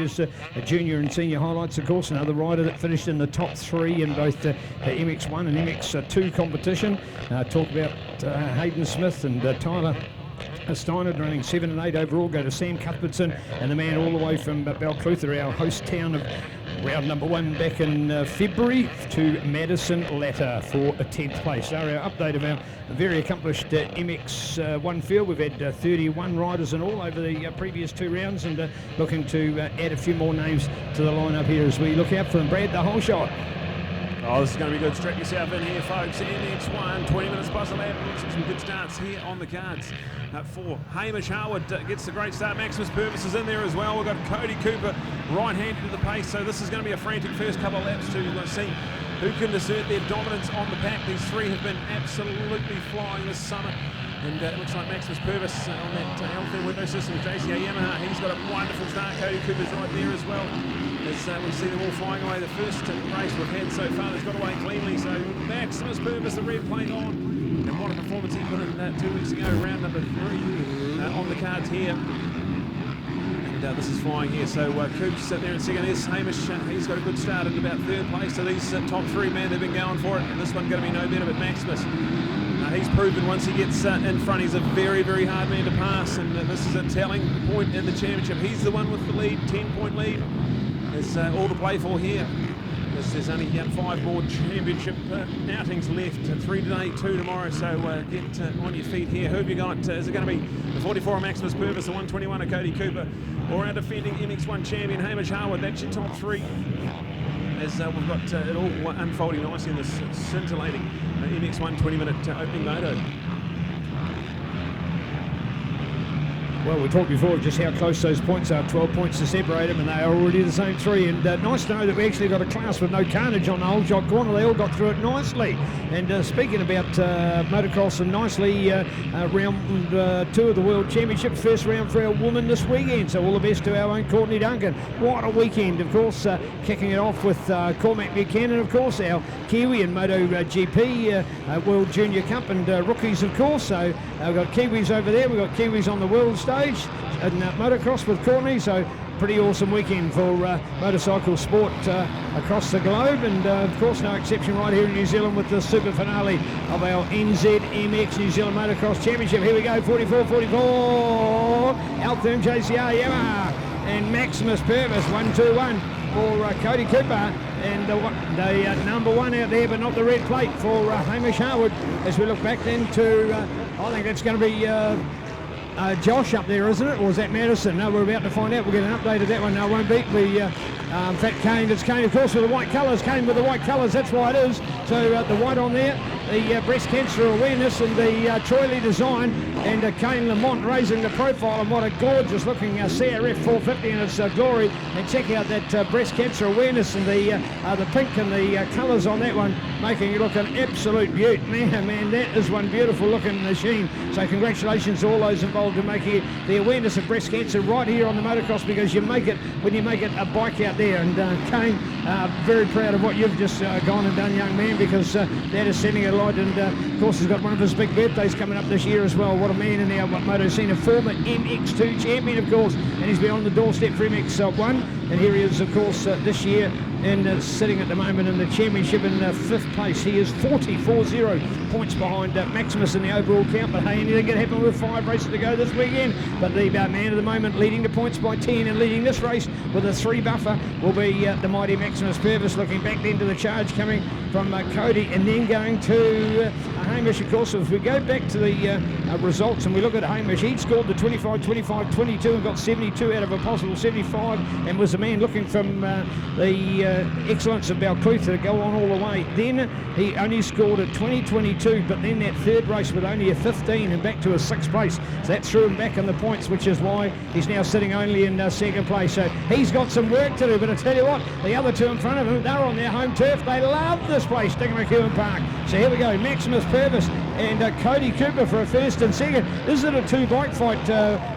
his junior and senior highlights, of course. Another rider that finished in the top 3 in both the MX1 and MX2 competition. Talk about Hayden Smith and Tyler Steiner running 7 and 8 overall. Go to Sam Cuthbertson and the man all the way from Balclutha, our host town of round number 1 back in February, to Madison Latter for a 10th place. So our update of our very accomplished MX1 field. We've had 31 riders in all over the previous 2 rounds, and looking to add a few more names to the lineup here as we look out for them. Brad, the whole shot. Oh, this is going to be good. Strap yourself in here, folks. MX1, 20 minutes plus a lap. Some good starts here on the cards. For Hamish Harwood gets the great start. Maximus Purvis is in there as well. We've got Cody Cooper right-handed to the pace, so this is going to be a frantic first couple of laps to see who can assert their dominance on the pack. These 3 have been absolutely flying this summer. And it looks like Maximus Purvis on that L3 window system with JCA Yamaha. He's got a wonderful start. Cody Cooper's right there as well. As we see them all flying away. The first race we've had so far, they've got away cleanly. So Maximus Purvis, the red plate on. And what a performance he put in 2 weeks ago, round number 3 on the cards here. And this is flying here. So Coops there in second. There's Hamish. He's got a good start in about 3rd place. So these top 3, man, they've been going for it. And this one's going to be no better, but Maximus. He's proven once he gets in front, he's a very, very hard man to pass. And this is a telling point in the championship. He's the one with the lead, 10-point lead. There's all to play for here. There's only 5 more championship outings left. 3 today, 2 tomorrow. So get on your feet here. Who have you got? Is it going to be the 44 of Maximus Purvis, the 121 of Cody Cooper, or our defending MX1 champion Hamish Harwood? That's your top 3. As we've got it all unfolding nicely in this scintillating MX1 20-minute opening moto. Well, we talked before of just how close those points are. 12 points to separate them, and they are already the same 3. And nice to know that we actually got a class with no carnage on the whole shot corner. They all got through it nicely. And speaking about motocross and nicely, round 2 of the World Championship, first round for our women this weekend. So all the best to our own Courtney Duncan. What a weekend, of course, kicking it off with Cormac Buchanan, of course, our Kiwi in MotoGP World Junior Cup and rookies, of course. So we've got Kiwis over there. We've got Kiwis on the world stage in motocross with Courtney. So pretty awesome weekend for motorcycle sport across the globe, and of course no exception right here in New Zealand with the super finale of our NZMX New Zealand Motocross Championship. Here we go, 44-44, Altherm JCR Yamaha and Maximus Purvis, 1-2-1 for Cody Cooper, and the number 1 out there, but not the red plate for Hamish Harwood. As we look back then to, I think that's going to be Josh up there, isn't it? Or is that Madison? No, we're about to find out. We'll get an update of that one. No, it won't be. In fact, Kane, it's Kane, of course, with the white colours. Kane with the white colours, that's why it is. So the white on there, the breast cancer awareness and the Troy design, and Kane Lamont raising the profile, and what a gorgeous looking CRF 450 in its glory. And check out that breast cancer awareness and the pink and the colours on that one, making it look an absolute beaut. Man, that is one beautiful looking machine. So congratulations to all those involved in making the awareness of breast cancer right here on the motocross, because you make it when you make it a bike out there. And Kane, very proud of what you've just gone and done, young man, because that is setting it alight. And of course he's got one of his big birthdays coming up this year as well. What a man in our moto scene, a former MX2 champion, of course, and he's been on the doorstep for MX1, and here he is, of course, this year, and sitting at the moment in the championship in 5th place. He is 40 points behind Maximus in the overall count, but hey, anything can happen with 5 races to go this weekend. But the man of the moment leading the points by 10 and leading this race with a 3 buffer will be the mighty Maximus Purvis, looking back then to the charge coming from Cody, and then going to Hamish. Of course, if we go back to the results and we look at Hamish, he'd scored the 25, 25, 22 and got 72 out of a possible 75, and was the man looking from the excellence of Balclutha to go on all the way. Then he only scored a 20-22, but then that 3rd race with only a 15 and back to a 6th place. So that threw him back in the points, which is why he's now sitting only in 2nd place. So he's got some work to do, but I tell you what, the other 2 in front of him, they're on their home turf. They love this place, Stigma-McEwen Park. So here we go, Maximus Purvis and Cody Cooper for a 1st and 2nd. Is it a 2-bike fight,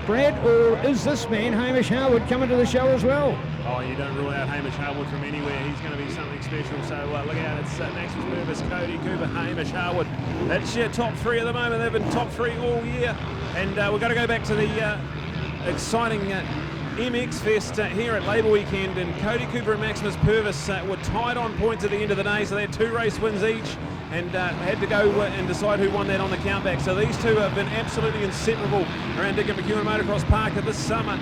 Brad, or is this man, Hamish Harwood, coming to the show as well? Oh, you don't rule out Hamish Harwood from anywhere. He's going to be something special. So look out, it's Maximus Purvis, Cody Cooper, Hamish Harwood. That's your top 3 at the moment. They've been top 3 all year. And we're going to go back to the exciting MX Fest here at Labour Weekend, and Cody Cooper and Maximus Purvis were tied on points at the end of the day, so they had 2 race wins each and had to go and decide who won that on the countback. So these two have been absolutely inseparable around Dick and McEwen Motocross Park this summer.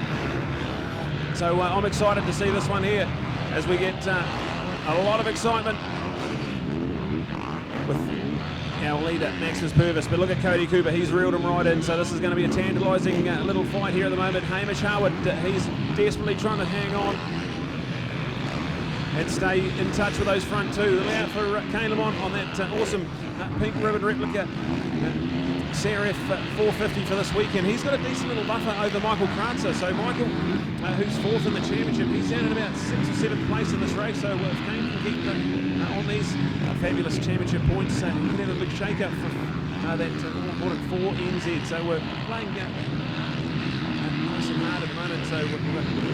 So I'm excited to see this one here as we get a lot of excitement with our leader, Maximus Purvis. But look at Cody Cooper, he's reeled him right in, so this is going to be a tantalising little fight here at the moment. Hamish Harwood, he's desperately trying to hang on and stay in touch with those front two. Look out for Kane Lamont on that awesome pink ribbon replica CRF 450 for this weekend. He's got a decent little buffer over Michael Kratzer. So Michael, who's 4th in the championship, he's down at about 6th or 7th place in this race. So if Kane can keep on these fabulous championship points, he can have a big shake-up for that all-important 4 NZ. So we're playing nice and hard at the moment. So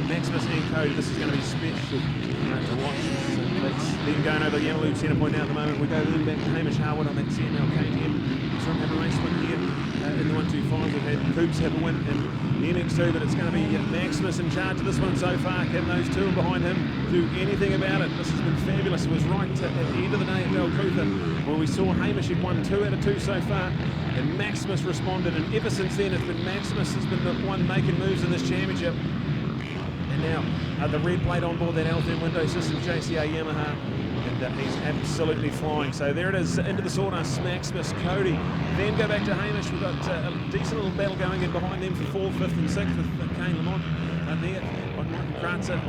Maximus and Cody, this is going to be special to watch. So that's then going over the yellow loop centre point now at the moment. We go then back to Hamish Harwood on that CML KTM. He's from having a race win here in the 125. We've had Coops have a win in the MX2, but it's going to be Maximus in charge of this one so far. Can those two behind him do anything about it? This has been fabulous. It was right at the end of the day at Del Cooper where we saw Hamish had won 2 out of 2 so far, and Maximus responded, and ever since then it's been Maximus has been the one making moves in this championship. And now the red plate on board that L10 window system, JCA Yamaha, and he's absolutely flying. So there it is, into the sawdust, Maximus, Cody. Then go back to Hamish. We've got a decent little battle going in behind them for 4th, 5th and 6th with Kane Lamont there on Michael Kratzer,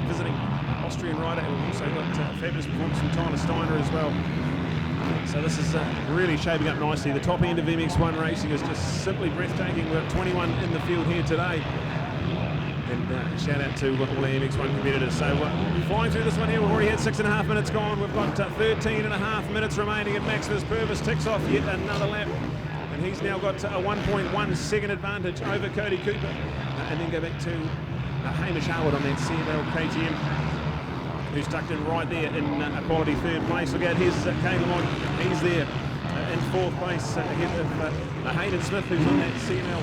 visiting Austrian rider. And we've also got a fabulous performance from Tyler Steiner as well. So this is really shaping up nicely. The top end of MX1 racing is just simply breathtaking. We've got 21 in the field here today. And shout out to all the MX1 competitors. So flying through this one here, we've already had 6.5 minutes gone. We've got 13.5 minutes remaining, and Maximus Purvis ticks off yet another lap. And he's now got a 1.1 second advantage over Cody Cooper. And then go back to Hamish Harwood on that CML KTM, who's tucked in right there in a quality 3rd place. Look out, here's Kane Lamont. He's there in 4th place ahead of Hayden Smith, who's on that CML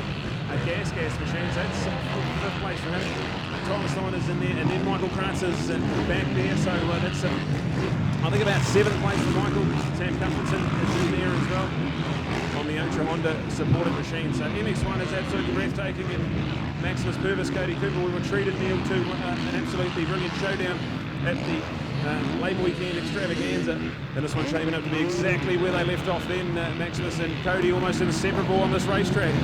gas machine. So that's 5th place for him. Thomas Steiner's in there, and then Michael Kratzer's back there. So that's I think about 7th place for Michael. Sam Cuthbertson is in there as well on the Ultra Honda supported machine. So MX1 is absolutely breathtaking, and Maximus Purvis, Cody Cooper, we were treated, Neil, to an absolutely brilliant showdown at the Labour Weekend extravaganza, and this one's shaping up to be exactly where they left off then. Maximus and Cody almost inseparable on this racetrack.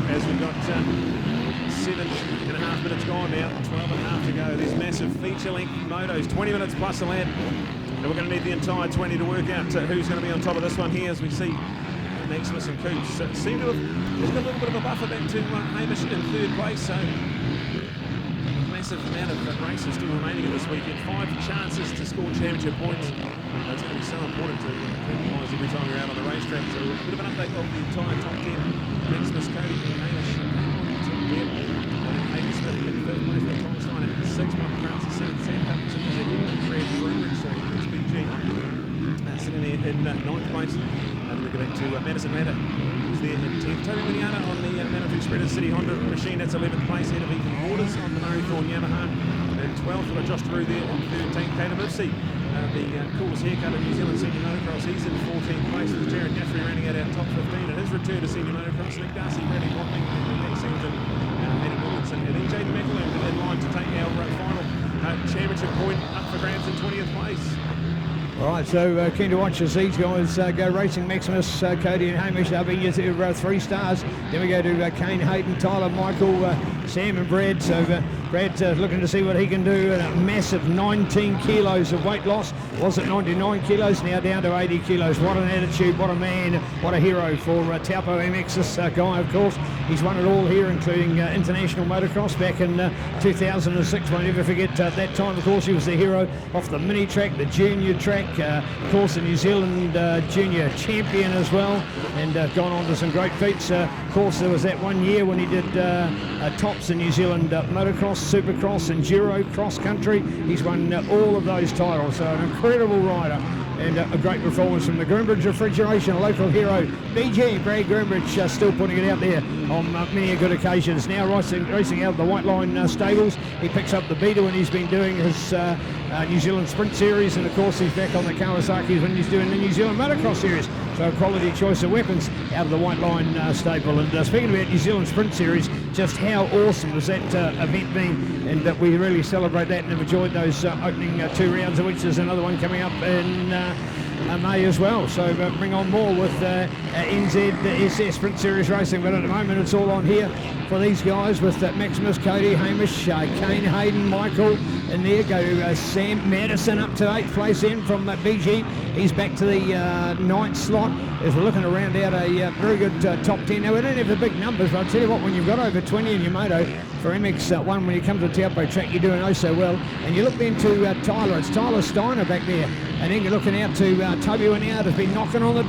As we've got 7.5 minutes gone now, 12.5 to go. There's massive feature-length motos, 20 minutes plus a lap. And we're going to need the entire 20 to work out who's going to be on top of this one here, as we see Maximus and Coops seem to have, there's got a little bit of a buffer back to Hamish in 3rd place. So massive amount of races still remaining in this weekend. 5 chances to score championship points. It's going to be so important to capitalize every time you're out on the racetrack. So a bit of an update of the entire top 10. Maximus, Cody, and Hamish. Hayden Smith in 3rd place with Thomas Steiner at 6. Michael Kratzer 7th. Sam Cuthbertson is ahead of Fred Brunrich, so HBG sitting there in 9th place. And we go back to Madison Matter, who's there in 10th. Toby Miniata on the Mandatory Spreader City Honda machine, that's 11th place ahead of Ethan Waters on the Murray Thorn Yamaha. And 12th, we've got Josh Drew there in 13th. Kata Mipsy, the coolest haircut in New Zealand senior motocross, he's in 14th place with Jared Gaffrey running out our top 15 at his return to senior motocross. Nick Darcy, Bradley Watling, Max Singleton, Hayden Wilkinson, and then Jaden McAloon in line to take our final championship point up for grabs in 20th place. All right, so keen to watch as these guys go racing. Maximus, Cody and Hamish, they'll be 3 stars. Then we go to Kane, Hayden, Tyler, Michael, Sam and Brad. So Brad's looking to see what he can do. A massive 19 kilos of weight loss. Was at 99 kilos, now down to 80 kilos. What an attitude, what a man, what a hero for Taupo MX. This guy, of course, he's won it all here, including international motocross back in 2006. Won't ever forget that time. Of course, he was the hero off the mini track, the junior track. Of course, the New Zealand junior champion as well, and gone on to some great feats. Of course, there was that one year when he did tops in New Zealand motocross, supercross, enduro, cross country. He's won all of those titles, so an incredible rider. and a great performance from the Groombridge Refrigeration, a local hero. BG, Brad Groombridge, still putting it out there on many good occasions. Now racing out of the White Line stables. He picks up the beater when he's been doing his New Zealand Sprint Series, and of course he's back on the Kawasaki's when he's doing the New Zealand Motocross Series. So a quality choice of weapons out of the White Line stable. And speaking about New Zealand Sprint Series, just how awesome has that event been, and that we really celebrate that and have enjoyed those opening 2 rounds, of which there's another one coming up in May as well. So bring on more with NZSS Sprint Series racing, but at the moment it's all on here for these guys with Maximus, Cody, Hamish, Kane, Hayden, Michael in there. Go to Sam Madison up to 8th place in from BG. He's back to the 9th slot as we're looking to round out a very good top 10. Now we don't have the big numbers, but I'll tell you what, when you've got over 20 in your moto for MX1, when you come to the Taupo track, you're doing oh so well. And you look then to Tyler, it's Tyler Steiner back there. And then you're looking out to Toby Winnout, has been knocking on the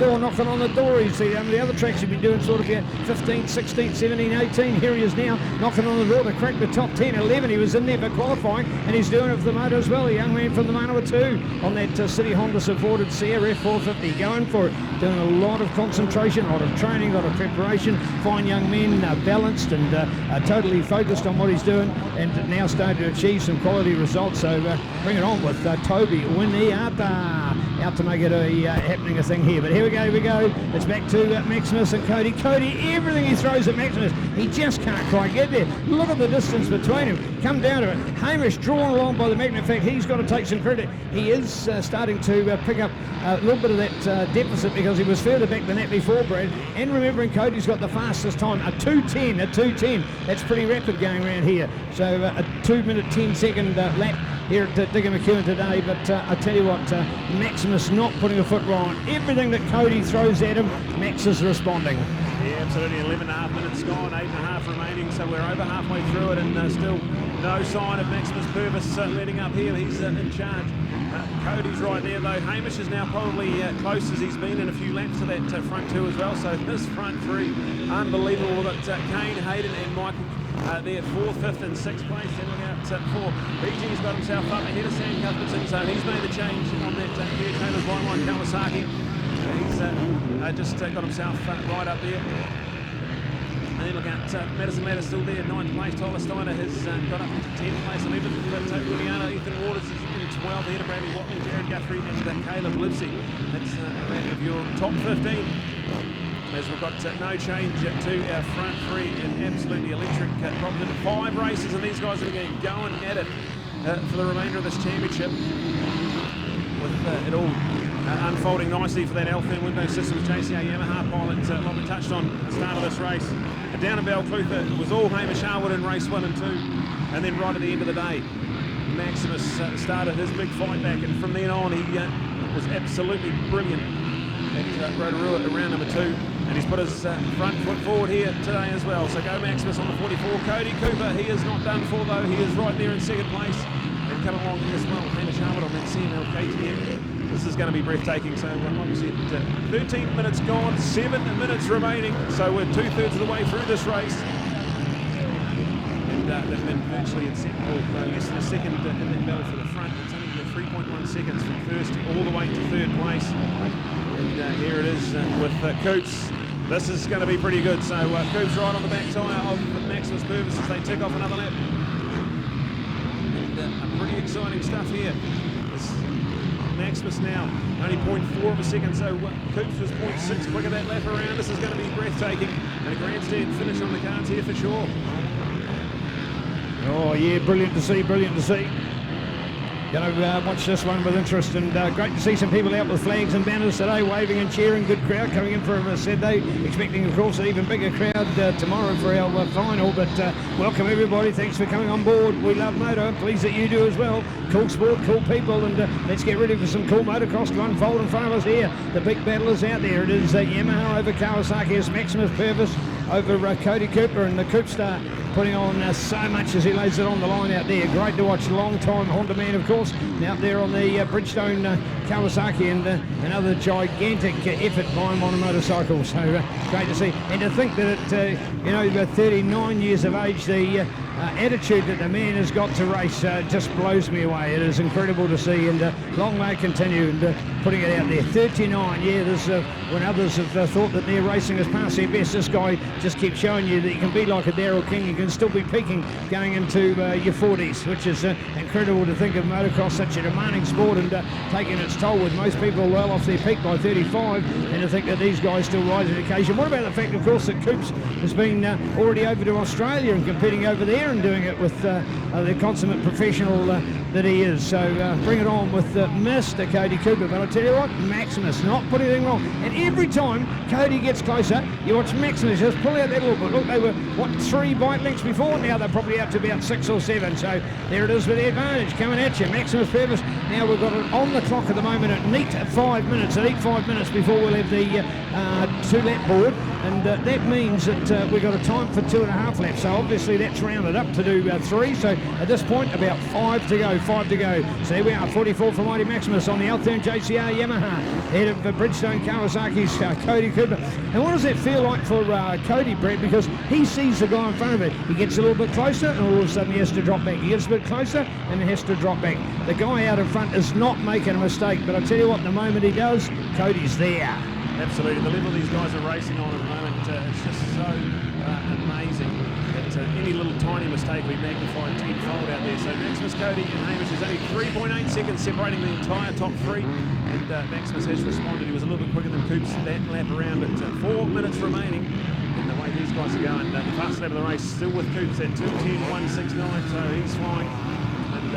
door. You see the other tracks have been doing sort of 15, 16, 17, 18. Here he is now, knocking on the door to crack the top 10, 11. He was in there for qualifying, and he's doing it for the motor as well. A young man from the Manawatu on that City Honda supported CRF 450, going for it, doing a lot of concentration, a lot of training, a lot of preparation. Fine young men, balanced and totally focused on what he's doing, and now starting to achieve some quality results. So bring it on with Toby Winnout. Out to make it a thing here, but here we go. It's back to Maximus and Cody. Everything he throws at Maximus, he just can't quite get there. Look at the distance between him. Come down to it. Hamish drawn along by the magnet. In fact, he's got to take some credit. He is starting to pick up a little bit of that deficit, because he was further back than that before, Brad. And remembering, Cody's got the fastest time, a 2:10. That's pretty rapid going around here. So a 2-minute 10-second lap here at Digger McEwen today, but I tell you what, Maximus not putting a foot wrong. Everything that Cody throws at him, Max is responding. Yeah, absolutely. 11.5 minutes gone, 8.5 remaining, so we're over halfway through it, and still no sign of Maximus Purvis letting up here. He's in charge. Cody's right there though. Hamish is now probably close as he's been in a few laps to that front 2 as well. So this front 3, unbelievable. We've got Kane, Hayden and Michael there 4th, 5th and 6th place. Then we're out for BG's got himself up ahead of Sam Cuthbertson, so he's made the change on that Pierre Taylor's line Kawasaki. He's just got himself right up there. And then look out, Madison still there, 9th place. Tyler Steiner has got up into 10th place, 11th. But Juliana, Ethan Waters is in 12th, ahead of Bradley Watley, Jared Guthrie and Caleb Livesey. That's of your top 15. As we've got no change to our front 3 in absolutely electric proposition. 5 races, and these guys are going at it for the remainder of this championship, with it all unfolding nicely for that Alpine Window Systems JCA Yamaha pilot, like we touched on at the start of this race. Down in Balclutha, it was all Hamish Harwood in race 1 and 2, and then right at the end of the day, Maximus started his big fight back, and from then on he was absolutely brilliant at Rotorua at round number 2, and he's put his front foot forward here today as well. So go Maximus on the 44. Cody Cooper, he is not done for though, he is right there in 2nd place, and come along as well, Hamish Harwood on that CML KTM. This is going to be breathtaking. So like we said, 13 minutes gone, 7 minutes remaining, so we're 2/3 of the way through this race. And they've been virtually inseparable, less than a second in that battle for the front. It's only 3.1 seconds from 1st all the way to 3rd place. And here it is with Coops. This is going to be pretty good. So Coops right on the back tyre of Maximus Purvis as they tick off another lap. And pretty exciting stuff here. Maximus now only 0.4 of a second, so Coops was 0.6 quicker that lap around. This is going to be breathtaking, and a grandstand finish on the cards here for sure. Oh yeah, brilliant to see. Going to watch this one with interest, and great to see some people out with flags and banners today, waving and cheering. Good crowd coming in for Saturday. Expecting, of course, an even bigger crowd tomorrow for our final. But welcome everybody. Thanks for coming on board. We love moto. Pleased that you do as well. Cool sport, cool people, and let's get ready for some cool motocross to unfold in front of us here. The big battle is out there. It is Yamaha over Kawasaki. It's Maximus Purvis over Cody Cooper, and the Coopstar putting on so much as he lays it on the line out there. Great to watch. Long time Honda man, of course, out there on the Bridgestone Kawasaki, and another gigantic effort by him on a motorcycle. So great to see, and to think that at 39 years of age, the attitude that the man has got to race just blows me away. It is incredible to see, and long may it continue. And putting it out there. 39, yeah, there's when others have thought that their racing has passed their best, this guy just keeps showing you that you can be like a Daryl King, you can still be peaking going into your 40s, which is incredible to think of motocross, such a demanding sport, and taking its toll with most people well off their peak by 35, and to think that these guys still rise on occasion. What about the fact, of course, that Coops has been already over to Australia and competing over there and doing it with the consummate professional that he is. So bring it on with Mr. Cody Cooper. But I tell you what, Maximus not put anything wrong. And every time Cody gets closer, you watch Maximus just pull out that little bit. Look, they were, what, 3 bike lengths before? Now they're probably up to about 6 or 7. So there it is with the advantage coming at you. Maximus Purvis. Now we've got it on the clock at the moment at neat 5 minutes. At neat 5 minutes before we'll have the 2-lap board. And that means that we've got a time for 2.5 laps. So obviously that's rounded up to do 3. So at this point, about 5 to go. So here we are, 44 for Mighty Maximus on the Althern JCR Yamaha, ahead of Bridgestone Kawasaki's Cody Cooper. And what does that feel like for Cody, Brett? Because he sees the guy in front of it. He gets a little bit closer and all of a sudden he has to drop back. He gets a bit closer and he has to drop back. The guy out in front is not making a mistake, but I tell you what, the moment he does, Cody's there. Absolutely, the level these guys are racing on at the moment, it's just so amazing that any little tiny mistake will be magnified tenfold out there. So Maximus, Cody and Hamish is only 3.8 seconds separating the entire top 3, and Maximus has responded. He was a little bit quicker than Coops that lap around, but 4 minutes remaining. And the way these guys are going, the fastest lap of the race still with Coops at 2:10.169, so he's flying.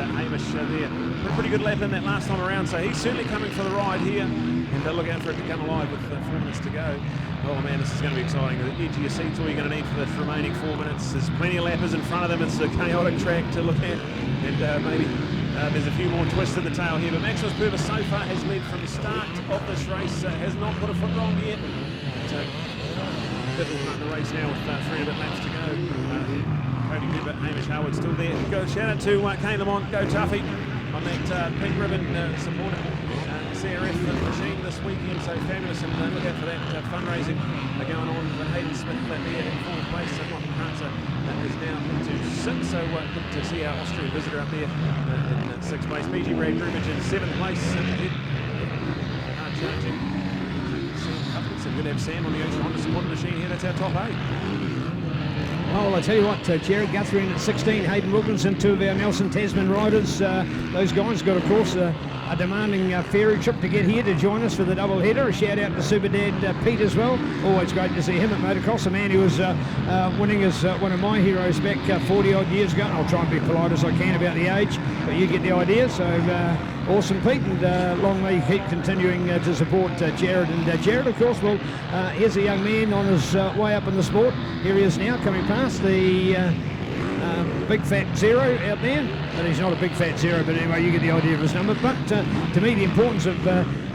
And Hamish there, a pretty good lap in that last time around, so he's certainly coming for the ride here. And look out for it to come alive with 4 minutes to go. Oh man, this is going to be exciting. The edge of your seat's all you're going to need for the remaining 4 minutes. There's plenty of lappers in front of them. It's a chaotic track to look at, and maybe there's a few more twists in the tail here. But Maximus Purvis so far has led from the start of this race, has not put a foot wrong yet. Little part of the race now with 3 and a bit laps to go. Cody Cooper, Hamish Howard still there. Go shout out to Kane Lamont, go Tuffy on that pink ribbon supporting CRF machine this weekend, so fabulous, and look out for that fundraising going on. But Hayden Smith there in 4th place, so Michael Prancer is now into 6th, so good to see our Austrian visitor up there in 6th place. BG Brad Grubich in 7th place, hard charging. It's good to have Sam on the Ocean Honda supporting machine here. That's our top 8. Oh, I tell you what, Jared Guthrie in at 16, Hayden Wilkinson, 2 of our Nelson Tasman riders. Those guys got, of course, a demanding ferry trip to get here to join us for the double header. A shout out to Super Dad Pete as well. Always great to see him at motocross. A man who was winning as one of my heroes back 40 odd years ago. And I'll try and be polite as I can about the age, but you get the idea. So awesome, Pete, and long may you keep continuing to support Jared. And Jared, of course, well, here's a young man on his way up in the sport. Here he is now coming past the big fat zero out there. But he's not a big fat zero, but anyway, you get the idea of his number. But to me, the importance of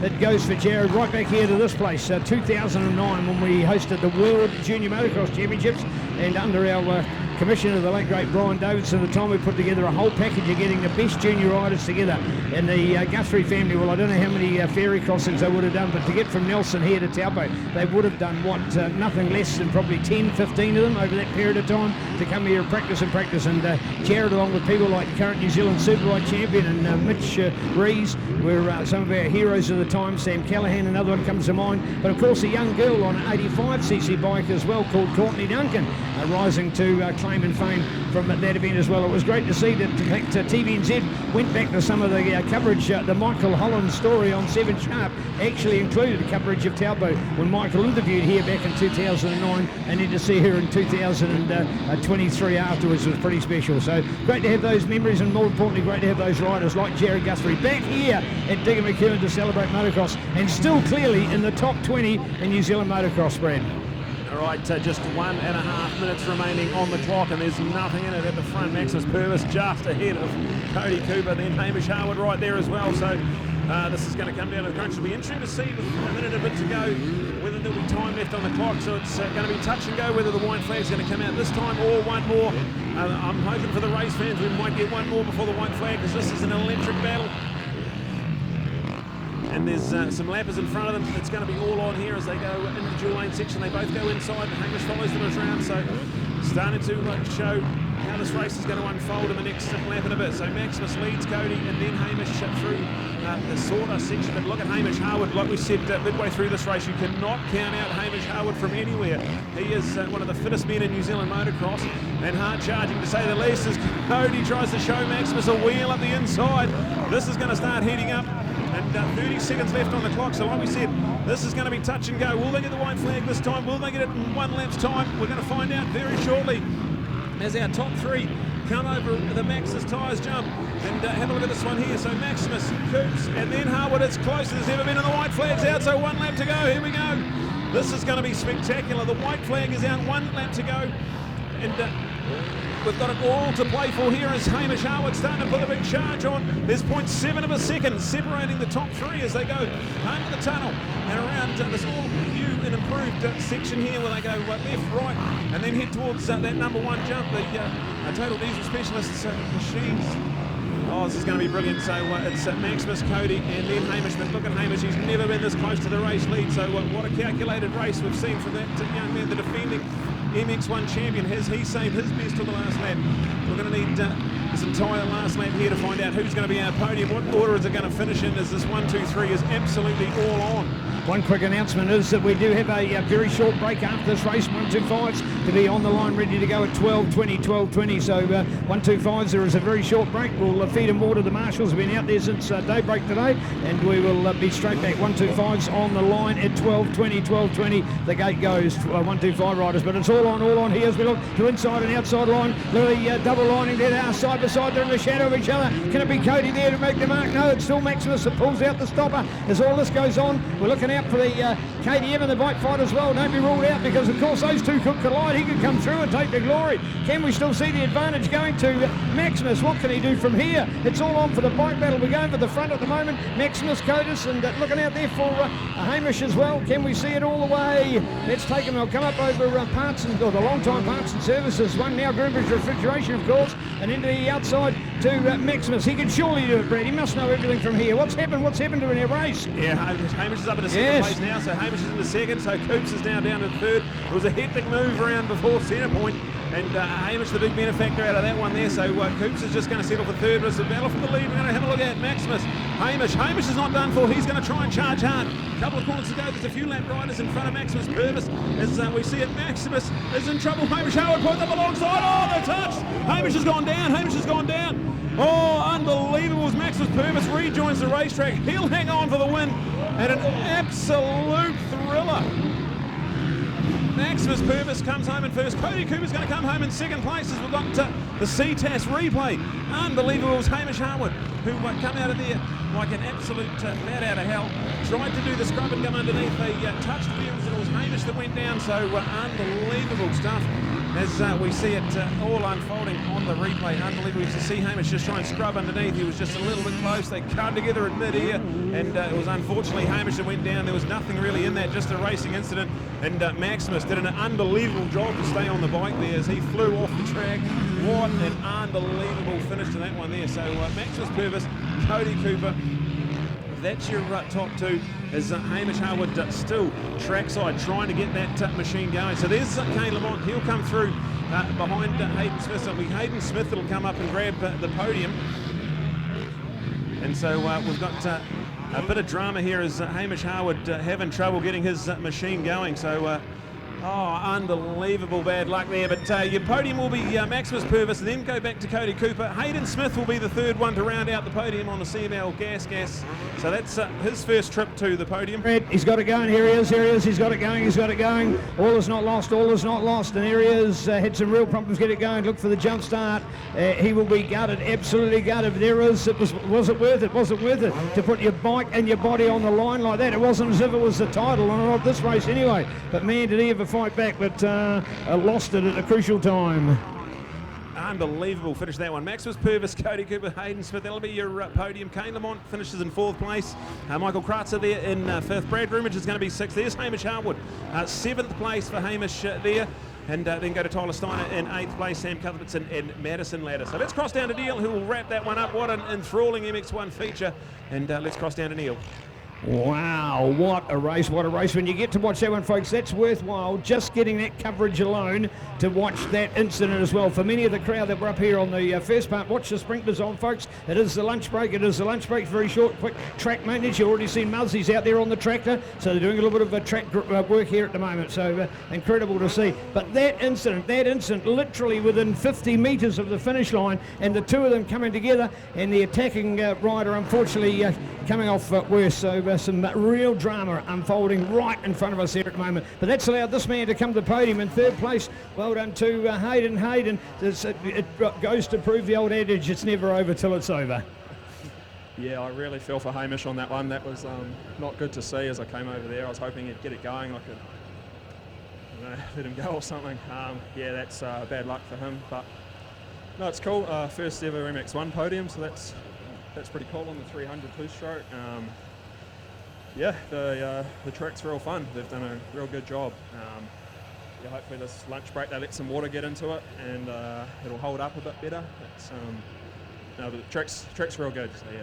it goes for Jared right back here to this place, 2009, when we hosted the World Junior Motocross Championships, and under our commissioner, the late great Brian Davidson, at the time we put together a whole package of getting the best junior riders together. And the Guthrie family, well, I don't know how many ferry crossings they would have done, but to get from Nelson here to Taupo, they would have done, what, nothing less than probably 10, 15 of them over that period of time to come here and practice. And Jared, along with people like current New Zealand Superbike champion and Mitch Rees, were some of our heroes of the time. Sam Callahan, another one comes to mind. But of course, a young girl on an 85cc bike as well called Courtney Duncan, rising to claim and fame from that event as well. It was great to see that TVNZ went back to some of the coverage. The Michael Holland story on 7 Sharp actually included coverage of Taupo when Michael interviewed here back in 2009, and then to see her in 2023 afterwards was pretty special. So great to have those memories, and more importantly, great to have those riders like Jared Guthrie back here at Digger McEwen to celebrate motocross, and still clearly in the top 20 in New Zealand motocross, Brad. All right, just 1.5 minutes remaining on the clock, and there's nothing in it at the front. Maximus Purvis just ahead of Cody Cooper, then Hamish Howard right there as well. So this is going to come down to the crunch. It'll be interesting to see with a minute and a bit to go whether there'll be time left on the clock. So it's going to be touch and go whether the white flag's going to come out this time or one more. I'm hoping for the race fans we might get one more before the white flag, because this is an electric battle. And there's some lappers in front of them. It's going to be all on here as they go into the dual lane section. They both go inside, and Hamish follows them around. So starting to show how this race is going to unfold in the next lap in a bit. So Maximus leads Cody and then Hamish through the sorter section. But look at Hamish Harwood. Like we said midway through this race, you cannot count out Hamish Harwood from anywhere. He is one of the fittest men in New Zealand motocross and hard charging to say the least as Cody tries to show Maximus a wheel up the inside. This is going to start heating up. And 30 seconds left on the clock, so like we said, this is going to be touch and go. Will they get the white flag this time? Will they get it in 1 lap's time? We're going to find out very shortly as our top 3 come over the Max's tyres jump. And have a look at this one here. So Maximus, Coops, and then Harwood. It's close as ever been, and the white flag's out, so 1 lap to go. Here we go. This is going to be spectacular. The white flag is out, 1 lap to go. And we've got it all to play for here as Hamish Harwood starting to put a big charge on. There's 0.7 of a second separating the top 3 as they go under the tunnel and around this all new and improved section here where they go left, right, and then head towards that number 1 jump, the Total Diesel Specialists machines. Oh, this is going to be brilliant. So it's Maximus, Cody, and then Hamish. But look at Hamish, he's never been this close to the race lead. So what a calculated race we've seen from that young man, the defending MX1 champion. Has he saved his best to the last lap? We're going to need this entire last lap here to find out who's going to be our podium. What order is it going to finish in? As this 1, 2, 3 is absolutely all on. One quick announcement is that we do have a very short break after this race. 125s to be on the line ready to go at 12:20. So 125s, there is a very short break. We'll feed them water. The marshals have been out there since daybreak today, and we will be straight back. 125s on the line at 12:20. The gate goes 125 riders, but it's all on here as we look to inside and outside line. Look at the double lining there. They are side by side. They're in the shadow of each other. Can it be Cody there to make the mark? No, it's still Maximus that pulls out the stopper as all this goes on. We're looking out for the KTM and the bike fight as well. Don't be ruled out because, of course, those two could collide. He could come through and take the glory. Can we still see the advantage going to Maximus? What can he do from here? It's all on for the bike battle. We're going for the front at the moment. Maximus, Ctas, and looking out there for Hamish as well. Can we see it all the way? Let's take him. They'll come up over parts and, or the long-time parts and services. One now, Groombridge Refrigeration, of course, and into the outside to Maximus. He can surely do it, Brad. He must know everything from here. What's happened? What's happened to our race? Yeah, Hamish is up in the second place now, so Hamish is in the second, so Coops is now down in third. It was a hectic move around before centre point, and Hamish the big benefactor out of that one there, so Coops is just going to settle for third. But it's a battle for the lead. We're going to have a look at Maximus. Hamish is not done for. He's going to try and charge hard. A couple of corners to go. There's a few lap riders in front of Maximus Purvis. As we see it, Maximus is in trouble. Hamish Harwood puts up alongside. Oh, they're touched. Hamish has gone down. Oh, unbelievable as Maximus Purvis rejoins the racetrack. He'll hang on for the win, and an absolute thriller. Maximus Purvis comes home in first. Cody Cooper's going to come home in second place as we've got the Ctas replay. Unbelievable. It was Hamish Harwood who come out of there like an absolute bat out of hell. Tried to do the scrub and come underneath. They touched wheels, and it was Hamish that went down. So unbelievable stuff as we see it all unfolding on the replay. Unbelievable to see Hamish just try and scrub underneath. He was just a little bit close. They come together in mid-air, and it was unfortunately Hamish that went down. There was nothing really in that, just a racing incident. And Maximus did an unbelievable job to stay on the bike there as he flew off the track. What an unbelievable finish to that one there. So Maximus Purvis, Cody Cooper, that's your top two, as Hamish Harwood still trackside trying to get that machine going. So there's Kane Lamont. He'll come through behind Hayden Smith. So it'll be Hayden Smith that'll come up and grab the podium. And so we've got a bit of drama here as Hamish Harwood having trouble getting his machine going. So unbelievable bad luck there. But your podium will be Maximus Purvis, and then go back to Cody Cooper. Hayden Smith will be the third one to round out the podium on the CML Gas. So that's his first trip to the podium. He's got it going. Here he is. He's got it going. All is not lost. And here he is. Had some real problems. Get it going. Look for the jump start. He will be gutted. Absolutely gutted. There is. Was it worth it? Was it worth it to put your bike and your body on the line like that? It wasn't as if it was the title on not this race anyway. But man, did he ever fight back, but lost it at a crucial time. Unbelievable finish that one. Maximus Purvis, Cody Cooper, Hayden Smith, that'll be your podium. Kane Lamont finishes in fourth place. Michael Kratzer there in fifth. Brad Groombridge is going to be sixth. There's Hamish Harwood. Seventh place for Hamish there. And then go to Tyler Steiner in eighth place, Sam Cuthbertson and Madison Ladder. So let's cross down to Neil, who will wrap that one up. What an enthralling MX1 feature. And let's cross down to Neil. Wow, what a race, what a race. When you get to watch that one, folks, that's worthwhile just getting that coverage alone to watch that incident as well. For many of the crowd that were up here on the first part, watch the sprinklers on, folks. It is the lunch break. It is the lunch break. Very short, quick track maintenance. You've already seen Muzzy's out there on the tractor, so they're doing a little bit of track work here at the moment. So incredible to see. But that incident, literally within 50 metres of the finish line, and the two of them coming together, and the attacking rider, unfortunately, coming off worse. So some real drama unfolding right in front of us here at the moment. But that's allowed this man to come to the podium in third place. Well done to Hayden. It goes to prove the old adage, it's never over till it's over. Yeah, I really feel for Hamish on that one. That was not good to see as I came over there. I was hoping he'd get it going. I could let him go or something. Yeah, that's bad luck for him. But no, it's cool. First ever MX1 podium, so that's pretty cool on the 300 two-stroke. Yeah, the track's real fun. They've done a real good job. Yeah, hopefully this lunch break they let some water get into it and it'll hold up a bit better. No, but the track's real good. So yeah.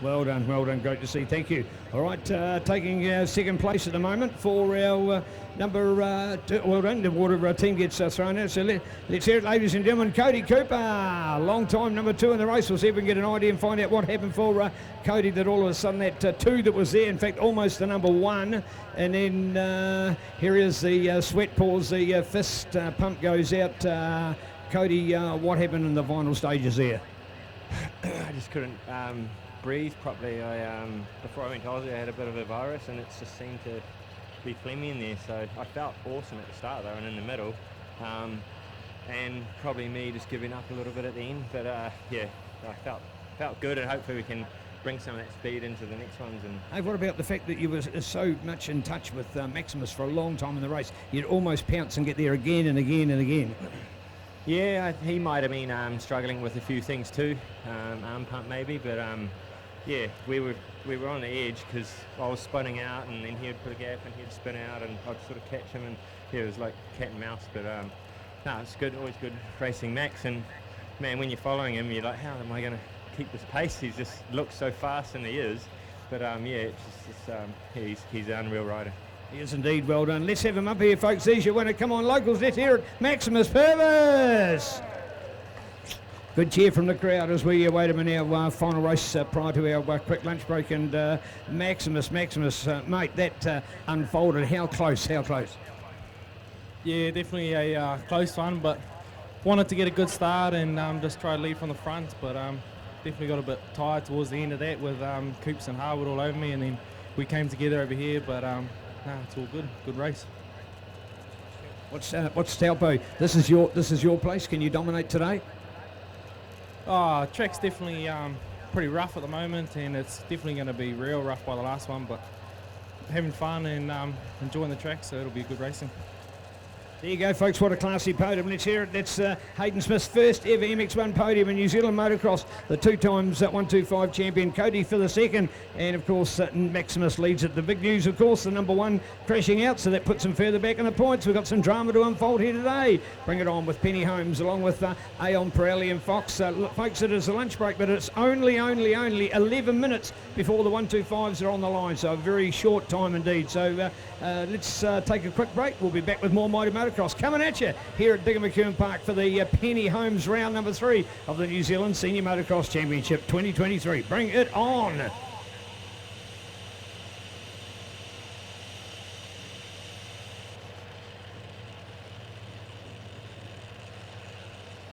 Well done, great to see, thank you. All right, taking second place at the moment for our number two. Well done, the water team gets thrown out. So let's hear it, ladies and gentlemen. Cody Cooper, long time number 2 in the race. We'll see if we can get an idea and find out what happened for Cody, that all of a sudden that 2 that was there, in fact, almost the number 1. And then here is the sweat pause, the fist pump goes out. Cody, what happened in the final stages there? I just couldn't breathe properly. Before I went to Aussie, I had a bit of a virus, and it just seemed to be phlegmy in there. So I felt awesome at the start though, and in the middle, and probably me just giving up a little bit at the end. But yeah, I felt good, and hopefully we can bring some of that speed into the next ones. And hey, what about the fact that you were so much in touch with Maximus for a long time in the race? You'd almost pounce and get there again and again and again. Yeah, he might have been struggling with a few things too, arm pump maybe, but yeah, we were on the edge because I was spinning out, and then he would put a gap and he'd spin out, and I'd sort of catch him, and yeah, it was like cat and mouse. But no, it's good, always good racing Max, and man, when you're following him, you're like, how am I going to keep this pace? He just looks so fast, and he is. But yeah, he's an unreal rider. He is indeed, well done. Let's have him up here, folks. There's your winner. Come on, locals, let's hear it. Maximus Purvis. Good cheer from the crowd as we await him in our final race prior to our quick lunch break. And Maximus, mate, that unfolded. How close? Yeah, definitely a close one, but wanted to get a good start and just try to lead from the front, but definitely got a bit tired towards the end of that with Coops and Harwood all over me, and then we came together over here, but no, it's all good race. What's Taupo? This is your place. Can you dominate today? Track's definitely pretty rough at the moment, and it's definitely going to be real rough by the last one, but having fun and enjoying the track, so it'll be good racing. There you go, folks. What a classy podium. Let's hear it. That's Hayden Smith's first ever MX1 podium in New Zealand motocross. The 2 times 125 champion, Cody for the second. And, of course, Maximus leads it. The big news, of course, the number 1 crashing out, so that puts him further back in the points. We've got some drama to unfold here today. Bring it on with Penny Holmes along with Aon Pirelli and Fox. Folks, it is a lunch break, but it's only 11 minutes before the 125s are on the line. So a very short time indeed. So let's take a quick break. We'll be back with more Mighty Motocross coming at you here at Digger McKeown Park for the Penny Holmes round number 3 of the New Zealand Senior Motocross Championship 2023. Bring it on.